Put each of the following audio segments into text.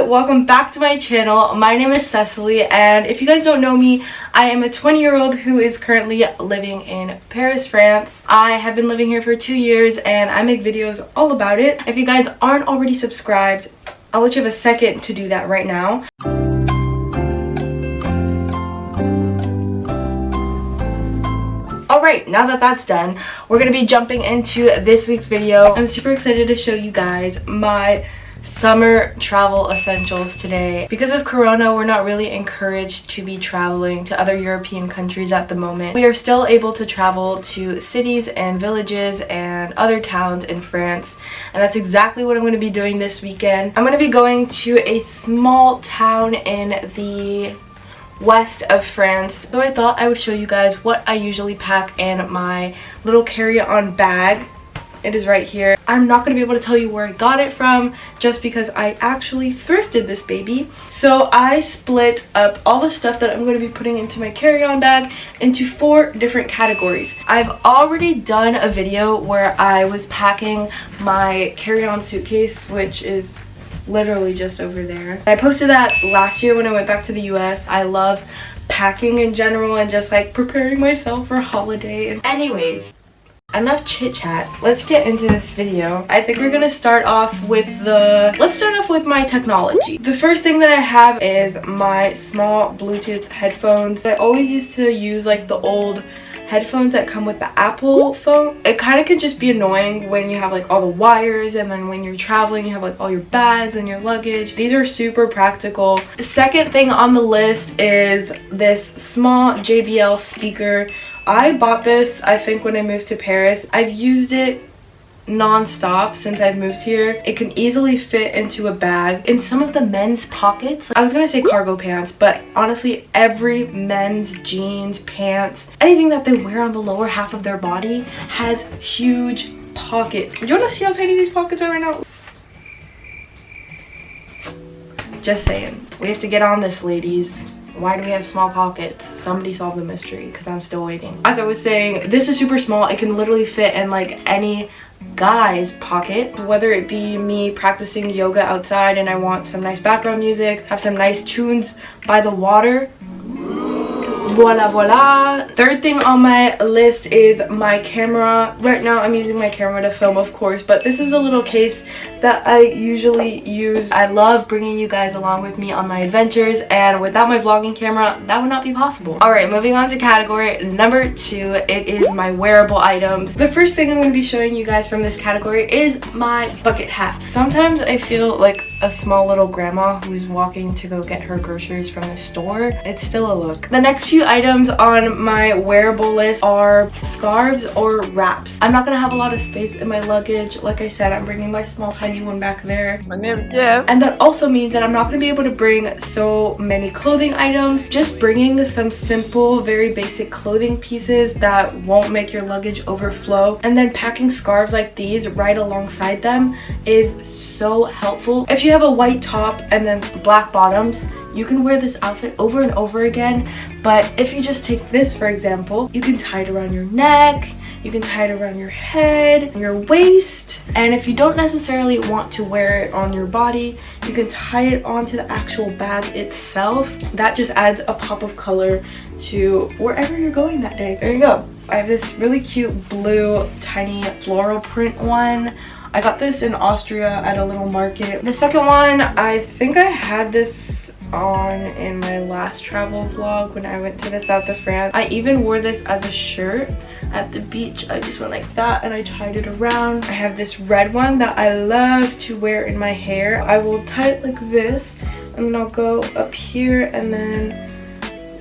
welcome back to my channel. My name is Cecily, and if you guys don't know me, I am a 20-year-old who is currently living in Paris, France. I have been living here for 2 years and I make videos all about it. If you guys aren't already subscribed, I'll let you have a second to do that right now. Alright, now that that's done, we're going to be jumping into this week's video. I'm super excited to show you guys my summer travel essentials today. Because of Corona, we're not really encouraged to be traveling to other European countries at the moment. We are still able to travel to cities and villages and other towns in France, and that's exactly what I'm going to be doing this weekend. I'm going to be going to a small town in the west of France, so I thought I would show you guys what I usually pack in my little carry-on bag. It is right here. I'm not going to be able to tell you where I got it from just because I actually thrifted this baby. So I split up all the stuff that I'm going to be putting into my carry-on bag into 4 different categories. I've already done a video where I was packing my carry-on suitcase, which is literally just over there. I posted that last year when I went back to the US. I love packing in general and just like preparing myself for holiday. Anyways, enough chit chat. Let's get into this video. I think we're gonna start off with my technology. The first thing that I have is my small Bluetooth headphones. I always used to use like the old headphones that come with the Apple phone. It kind of can just be annoying when you have like all the wires, and then when you're traveling you have like all your bags and your luggage. These are super practical. The second thing on the list is this small JBL speaker. I bought this, I think, when I moved to Paris. I've used it non-stop since I've moved here. It can easily fit into a bag. In some of the men's pockets, I was gonna say cargo pants, but honestly every men's jeans, pants, anything that they wear on the lower half of their body has huge pockets. Do you want to see how tiny these pockets are right now? Just saying. We have to get on this, ladies. Why do we have small pockets? Somebody solve the mystery, because I'm still waiting. As I was saying, this is super small. It can literally fit in like any guy's pocket, whether it be me practicing yoga outside and I want some nice background music, have some nice tunes by the water. Voila, voila. Third thing on my list is my camera. Right now I'm using my camera to film, of course, but this is a little case that I usually use. I love bringing you guys along with me on my adventures, and without my vlogging camera, that would not be possible. Alright, moving on to category number 2, it is my wearable items. The first thing I'm going to be showing you guys from this category is my bucket hat. Sometimes I feel like a small little grandma who's walking to go get her groceries from the store. It's still a look. The next few items on my wearable list are scarves or wraps. I'm not gonna have a lot of space in my luggage. Like I said, I'm bringing my small tiny one back there. My name is Jeff. And that also means that I'm not gonna be able to bring so many clothing items. Just bringing some simple, very basic clothing pieces that won't make your luggage overflow, and then packing scarves like these right alongside them is so helpful. If you have a white top and then black bottoms, you can wear this outfit over and over again. But if you just take this, for example, you can tie it around your neck, you can tie it around your head, your waist, and if you don't necessarily want to wear it on your body, you can tie it onto the actual bag itself. That just adds a pop of color to wherever you're going that day. There you go. I have this really cute blue tiny floral print one. I got this in Austria at a little market. The second one, I think I had this on in my last travel vlog when I went to the south of France. I even wore this as a shirt at the beach. I just went like that and I tied it around. I have this red one that I love to wear in my hair. I will tie it like this, and then I'll go up here and then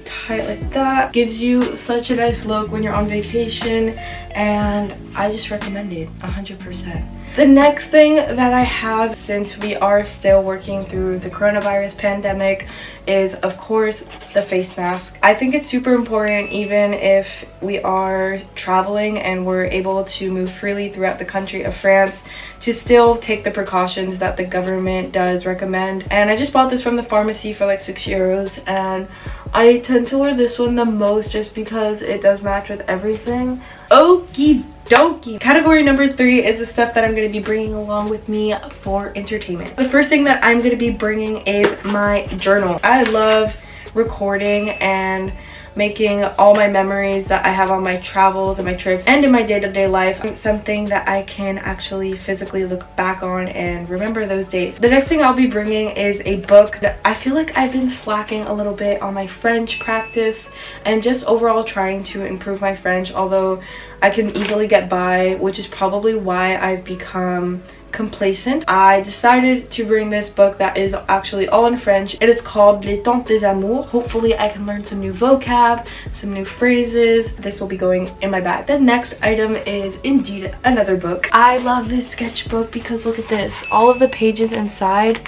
tie it like that. Gives you such a nice look when you're on vacation, and I just recommend it 100%. The next thing that I have, since we are still working through the coronavirus pandemic, is of course the face mask. I think it's super important, even if we are traveling and we're able to move freely throughout the country of France, to still take the precautions that the government does recommend. And I just bought this from the pharmacy for like €6, and I tend to wear this one the most just because it does match with everything. Okie dokie. Category number 3 is the stuff that I'm going to be bringing along with me for entertainment. The first thing that I'm going to be bringing is my journal. I love recording and making all my memories that I have on my travels and my trips and in my day-to-day life something that I can actually physically look back on and remember those days. The next thing I'll be bringing is a book. I feel like I've been slacking a little bit on my French practice and just overall trying to improve my French, although I can easily get by, which is probably why I've become complacent. I decided to bring this book that is actually all in French. It is called Les Temps des Amours. Hopefully I can learn some new vocab, some new phrases. This will be going in my bag. The next item is indeed another book. I love this sketchbook because look at this. All of the pages inside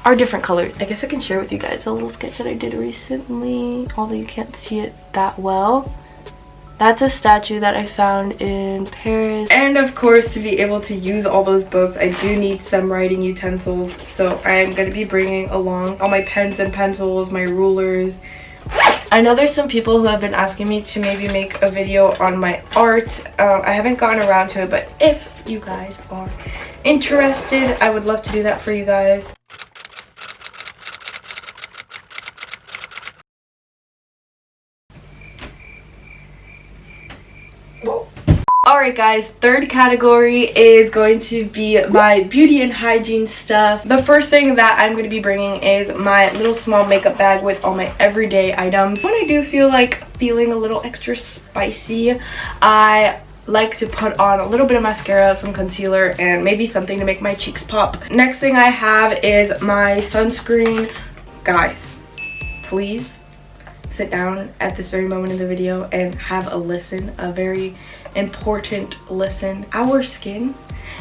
are different colors. I guess I can share with you guys a little sketch that I did recently, although you can't see it that well. That's a statue that I found in Paris. And of course, to be able to use all those books, I do need some writing utensils. So I am going to be bringing along all my pens and pencils, my rulers. I know there's some people who have been asking me to maybe make a video on my art. I haven't gotten around to it, but if you guys are interested, I would love to do that for you guys. Alright guys, third category is going to be my beauty and hygiene stuff. The first thing that I'm going to be bringing is my little small makeup bag with all my everyday items. When I do feel like feeling a little extra spicy, I like to put on a little bit of mascara, some concealer, and maybe something to make my cheeks pop. Next thing I have is my sunscreen. Guys, please sit down at this very moment in the video and have a listen, a very important listen. Our skin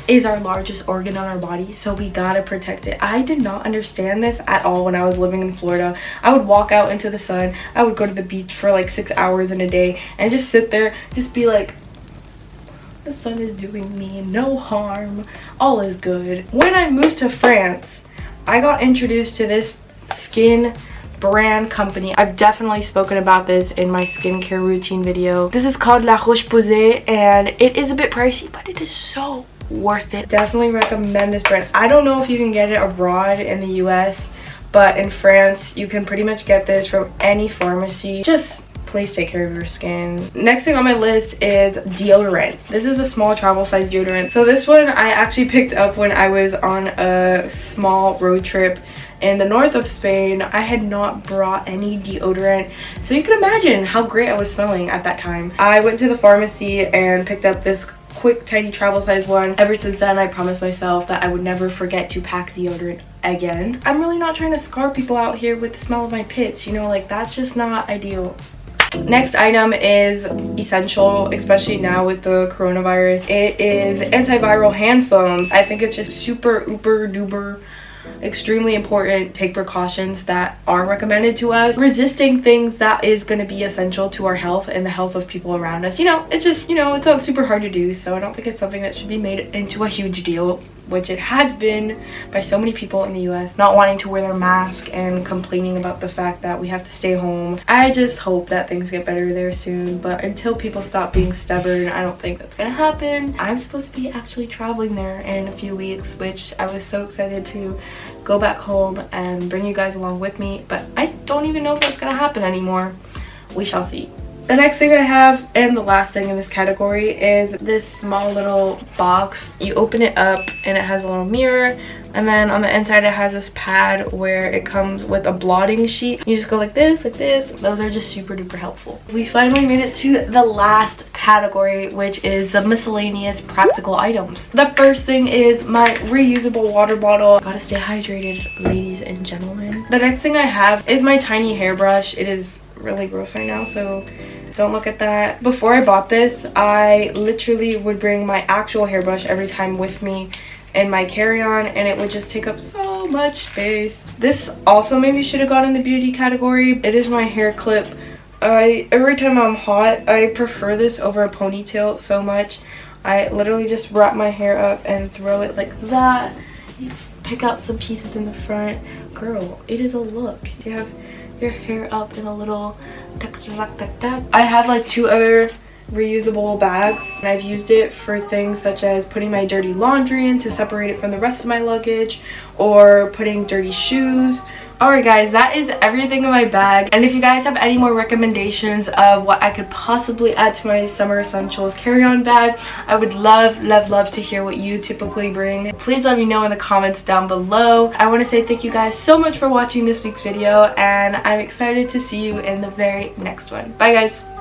is our largest organ on our body, so we gotta protect it. I did not understand this at all when I was living in Florida. I would walk out into the sun, I would go to the beach for like 6 hours in a day and just sit there, just be like, the sun is doing me no harm, all is good. When I moved to France, I got introduced to this skin brand company. I've definitely spoken about this in my skincare routine video. This is called La Roche-Posay and it is a bit pricey, but it is so worth it. Definitely recommend this brand. I don't know if you can get it abroad in the US, but in France you can pretty much get this from any pharmacy. Just please take care of your skin. Next thing on my list is deodorant. This is a small travel size deodorant. So this one I actually picked up when I was on a small road trip in the north of Spain. I had not brought any deodorant, so you can imagine how great I was smelling at that time. I went to the pharmacy and picked up this quick tiny travel size one. Ever since then I promised myself that I would never forget to pack deodorant again. I'm really not trying to scar people out here with the smell of my pits, you know, like that's just not ideal. Next item is essential, especially now with the coronavirus. It is antiviral hand foams. I think it's just super uber duper extremely important. Take precautions that are recommended to us. Resisting things that is going to be essential to our health and the health of people around us. You know, it's just, you know, it's not super hard to do, so I don't think it's something that should be made into a huge deal, which it has been by so many people in the US, not wanting to wear their mask and complaining about the fact that we have to stay home. I just hope that things get better there soon, but until people stop being stubborn, I don't think that's gonna happen. I'm supposed to be actually traveling there in a few weeks, which I was so excited to go back home and bring you guys along with me, but I don't even know if that's gonna happen anymore. We shall see. The next thing I have, and the last thing in this category, is this small little box. You open it up and it has a little mirror, and then on the inside it has this pad where it comes with a blotting sheet. You just go like this, like this. Those are just super duper helpful. We finally made it to the last category, which is the miscellaneous practical items. The first thing is my reusable water bottle. Gotta stay hydrated, ladies and gentlemen. The next thing I have is my tiny hairbrush. It is really gross right now, so don't look at that. Before I bought this, I literally would bring my actual hairbrush every time with me in my carry-on, and it would just take up so much space. This also maybe should have gone in the beauty category. It is my hair clip. Every time I'm hot, I prefer this over a ponytail so much. I literally just wrap my hair up and throw it like that. You pick out some pieces in the front. Girl, it is a look. You have your hair up in a little I have like 2 other reusable bags, and I've used it for things such as putting my dirty laundry in to separate it from the rest of my luggage, or putting dirty shoes. Alright guys, that is everything in my bag, and if you guys have any more recommendations of what I could possibly add to my summer essentials carry-on bag, I would love to hear what you typically bring. Please let me know in the comments down below. I want to say thank you guys so much for watching this week's video, and I'm excited to see you in the very next one. Bye guys!